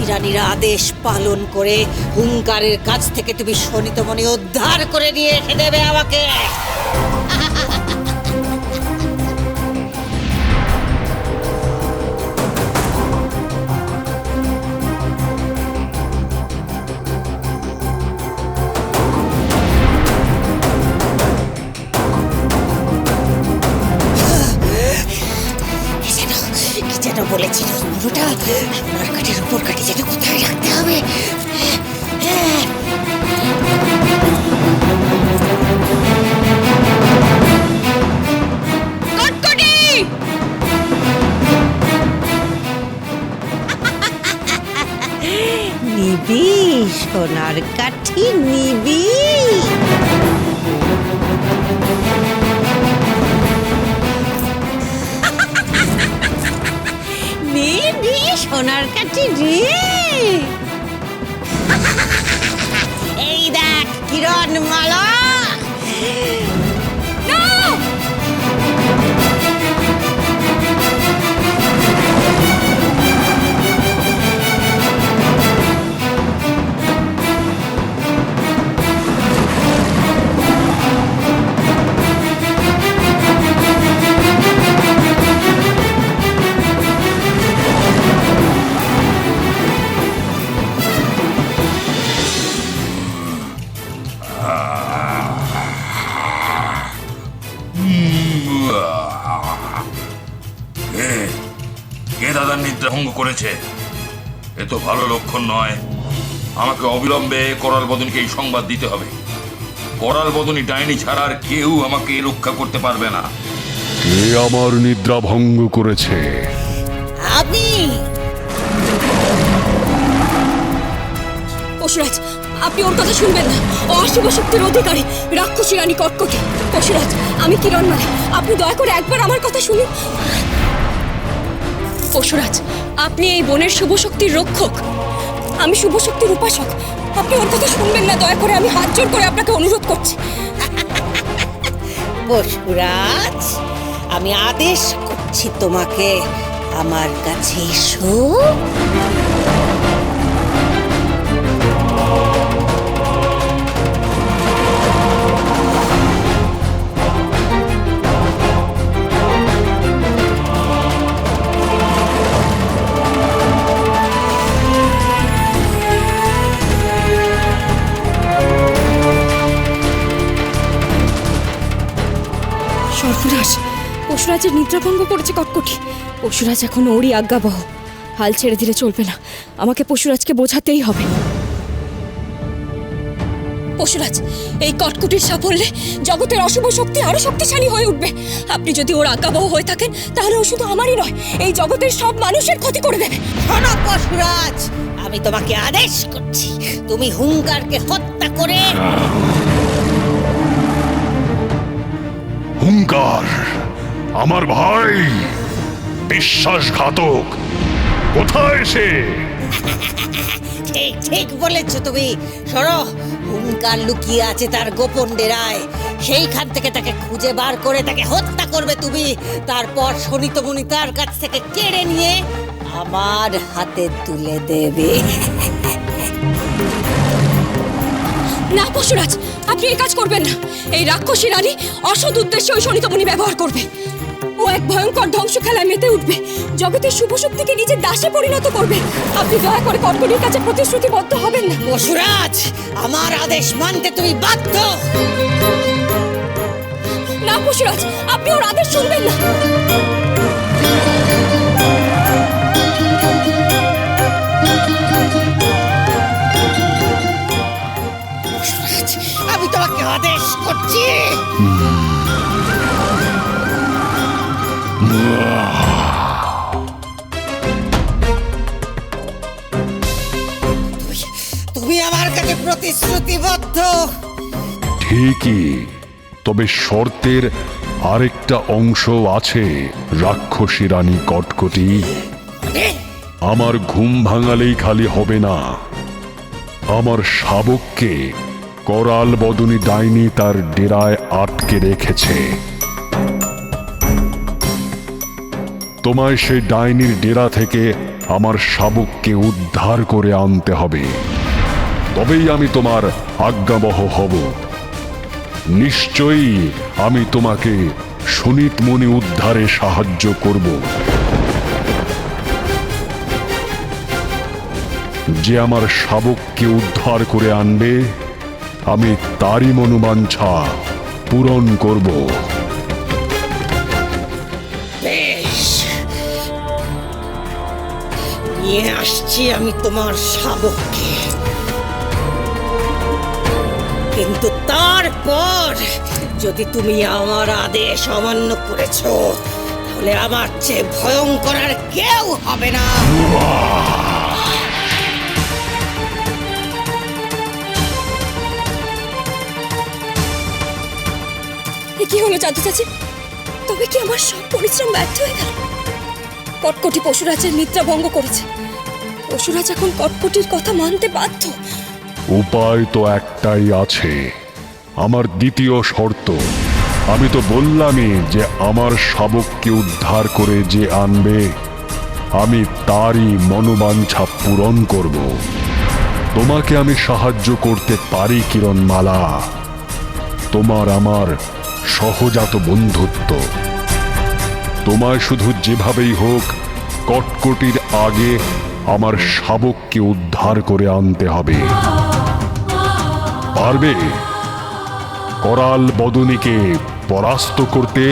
রাক্ষসী আদেশ পালন করে হুঙ্কারের কাছ থেকে তুমি শোণিতমণি উদ্ধার করে নিয়ে এসে দেবে আমাকে। যেন বলেছিল পুরোটা আপনার কাঠের উপর কাঠি যেন কোথায় রাখতে হবে। নিবি সোনার কাঠি নিবি। সোনার কাঠি রে, এই দেখ কিরণ মালা। দাদার নিদ্রা ভঙ্গ করেছে, এ তো ভালো লক্ষণ নয়। আমাকে অবিলম্বে করাল বদনীকে এই সংবাদ দিতে হবে। করাল বদনী ডাইনি ছাড়া আর কেউ আমাকে রক্ষা করতে পারবে না। কে আমার নিদ্রা ভঙ্গ করেছে? আমি। পশুরাজ, আপনি ওর কথা শুনবেন না। ও অশুভ শক্তির অধিকারী, রাক্ষসী রানী কটকটি। পশুরাজ, আমি কিরণ মালা, আপনি দয়া করে একবার আমার কথা শুনুন। পশুরাজ, আপনি এই বনের শুভ শক্তির রক্ষক, আমি শুভ শক্তির উপাসক। আপনি ওর কথা শুনবেন না, দয়া করে আমি হাত জোড় করে আপনাকে অনুরোধ করছি। পশুরাজ, আমি আদেশ করছি তোমাকে আমার কাছে এসো। সর্বনাশ, পশুরাজের নিদ্রাভঙ্গ করেছে কটকটি। পশুরাজ এখন ওরই আজ্ঞাবহ, হাল ছেড়ে দিলে চলবে না। আমাকে পশুরাজকে বোঝাতেই হবে। পশুরাজ, এই কটকটির সাফল্যে জগতের অশুভ শক্তি আরো শক্তিশালী হয়ে উঠবে। আপনি যদি ওর আজ্ঞাবহ হয়ে থাকেন, তাহলে ও শুধু আমারই নয়, এই জগতের সব মানুষের ক্ষতি করে দেবে। শোনো পশুরাজ, আমি তোমাকে আদেশ করছি, তুমি হুঙ্কারকে হত্যা করে। হুঙ্কার আমার ভাই, বিশ্বাসঘাতক, কোথায় সে? ঠিক ঠিক বলেছো তুমি। সরো, হুঙ্কার লুকিয়ে আছে তার গোপন ডেরায়। সেইখান থেকে তাকে খুঁজে বার করে তাকে হত্যা করবে তুমি। তারপর শোণিতমণি তার কাছ থেকে কেড়ে নিয়ে আমার হাতে তুলে দেবে। না পশুরাজ, আপনি এই কাজ করবেন না। এই রাক্ষসী রানী অসৎ উদ্দেশ্যে ওই শোণিতমণি ব্যবহার করবে। ও এক ভয়ঙ্কর ধ্বংস খেলায় মেতে উঠবে, জগতের শুভ শক্তিকে নিজের দাসে পরিণত করবে। আপনি দয়া করে কটকটির কাছে প্রতিশ্রুতিবদ্ধ হবেন না। পশুরাজ, আমার আদেশ মানতে তুমি বাধ্য। না পশুরাজ, আপনি ওর আদেশ শুনবেন না। পশুরাজ, আমি তোমাকে আদেশ করছি। তুমি আমার কাছে প্রতিশ্রুতিবদ্ধ। ঠিকই, তবে শর্তের আরেকটা অংশ আছে রাক্ষসী রানী কটকটি। আমার ঘুম ভাঙালেই খালি হবে না, আমার শাবককে করাল বদনী ডাইনি তার ডেরায় আটকে রেখেছে। তোমায় সেই ডাইনির ডেরা থেকে আমার শাবককে উদ্ধার করে আনতে হবে, তবেই আমি তোমার আজ্ঞাবহ হব। নিশ্চয়ই আমি তোমাকে সুনীতমণি উদ্ধারে সাহায্য করব। যে আমার শাবককে উদ্ধার করে আনবে, আমি তারই মনোবাঞ্ছা পূরণ করব। বেশ, নিয়ে আসছি আমি তোমার শাবককে, কিন্তু তারপর যদি তুমি আমার আদেশ অমান্য করেছো, তাহলে আমার চেয়ে ভয়ঙ্কর আর কেউ হবে না। এ কি হলো জাদু চাচি? তবে কি আমার সব পরিশ্রম ব্যর্থ হয়ে গেল? কটকটি পশুরাজের নিদ্রা ভঙ্গ করেছে। পশুরাজ এখন কটকটির কথা মানতে বাধ্য। উপায় তো একটাই আছে, আমার দ্বিতীয় শর্ত। আমি তো বললামই যে আমার শাবককে উদ্ধার করে যে আনবে, আমি তারই মনোবাঞ্ছা পূরণ করব। তোমাকে আমি সাহায্য করতে পারি কিরণমালা, তোমার আমার সহজাত বন্ধুত্ব। তোমায় শুধু যেভাবেই হোক কটকটির আগে আমার শাবককে উদ্ধার করে আনতে হবে। পারবে করাল বদনীকে পরাস্ত করতে?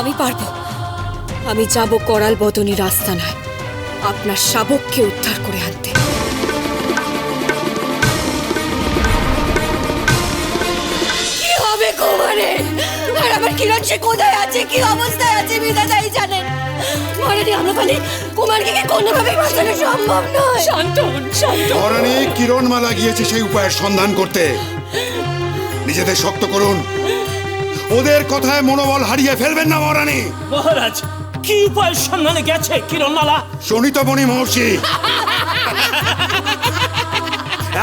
আমি পারবো। আমি যাব করাল বদনীর আস্তানায় আপনার শাবককে উদ্ধার করে আনতে। কি হবে কুমারের? আর আমার কিরণ সে কোথায় আছে, কি অবস্থায় আছে বিধাতাই জানেন। মহারানী আম্রপালি, কুমারকে কি কোনোভাবেই বাঁচানো সম্ভব নয়। শান্ত হন, শান্ত হন। মহারানী কিরণমালা গিয়েছে সেই উপায়ের সন্ধান করতে। নিজেদের শক্ত করুন, ওদের কথায় মনোবল হারিয়ে ফেলবেন না মহারানী। মহারাজ, কি উপায়ের সন্ধানে গেছে কিরণমালা? শোণিতমণি মহর্ষি,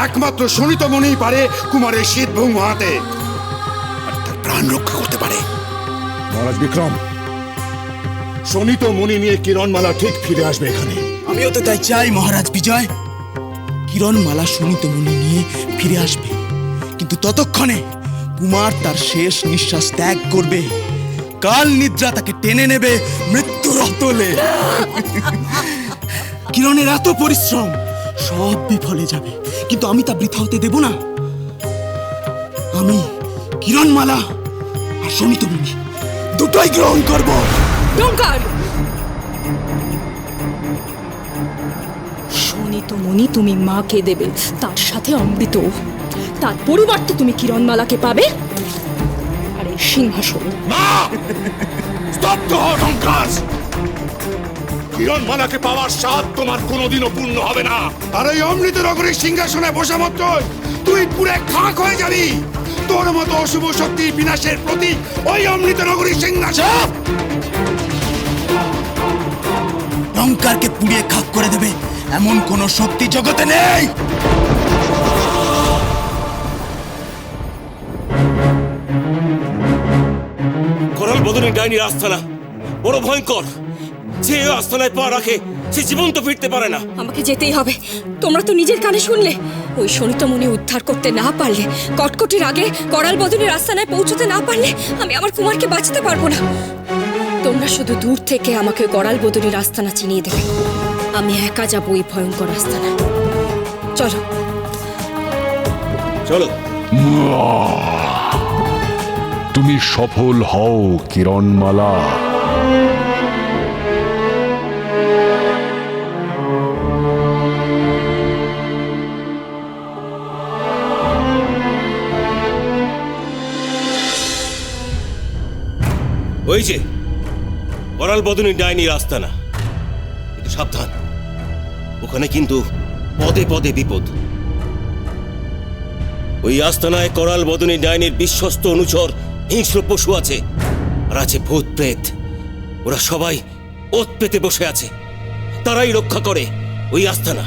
একমাত্র শোণিতমণিই পারে কুমারের শীত ভূম হাতে আর তার প্রাণ রক্ষা করতে পারে। মহারাজ বিক্রম, শোণিতমণি নিয়ে কিরণমালা ঠিক ফিরে আসবে এখানে। আমিও তো তাই চাই মহারাজ বিজয়। কিরণমালা শোণিতমণি নিয়ে ফিরে আসবে, কিন্তু ততক্ষণে কুমার তার শেষ নিঃশ্বাস ত্যাগ করবে। কাল নিদ্রা তাকে টেনে নেবে মৃত্যুর অতলে। কিরণের এত পরিশ্রম সব বিফলে যাবে, কিন্তু আমি তা বৃথা হতে দেব না। আমি কিরণমালা আর শোণিতমণি দুটোই গ্রহণ করব। ডঙ্কার! শোণিতমণি তুমি মাকে দেবে, তার সাথে অমৃত। তার পরিবর্তে তুমি কিরণমালাকে পাবে আর এই সিংহাসন। স্তব্ধ হও ডঙ্কাস! কিরণমালাকে পাওয়ার স্বাদ তোমার কোনোদিনও পূর্ণ হবে না। আর এই অমৃত নগরীর সিংহাসনে বসা মাত্র তুই পুরে খাক হয়ে যাবি। তোর মতো অশুভ শক্তির বিনাশের প্রতীক ওই অমৃত নগরীর সিংহাসন। ডঙ্কারকে পুড়িয়ে খাক করে দেবে এমন কোন শক্তি জগতে নেই। করাল বদনী ডাইনির আস্তানা বড় ভয়ঙ্কর। যে আস্তানায় পা রাখে সে জীবন্ত ফিরতে পারে না। আমাকে যেতেই হবে। তোমরা তো নিজের কানে শুনলে, ওই শোণিতমণি উদ্ধার করতে না পারলে, কটকটির আগে করাল বদনীর আস্তানায় পৌঁছতে না পারলে আমি আমার কুমারকে বাঁচাতে পারবো না। তোমরা শুধু দূর থেকে আমাকে করাল বদনীর আস্তানা চিনিয়ে দেবে। আমি একা যাবো ওই ভয়ঙ্কর আস্তানায়। চলো চলো। তুমি সফল হও কিরণমালা। ওই যে করাল বদনী ডাইনির আস্তানা, কিন্তু সাবধান, ওখানে কিন্তু পদে পদে বিপদ। ওই আস্তানায় করাল বদনী ডাইনির বিশ্বস্ত অনুচর হিংস্র পশু আছে, আর আছে ভূত প্রেত। ওরা সবাই ওত পেতে বসে আছে, তারাই রক্ষা করে ওই আস্তানা।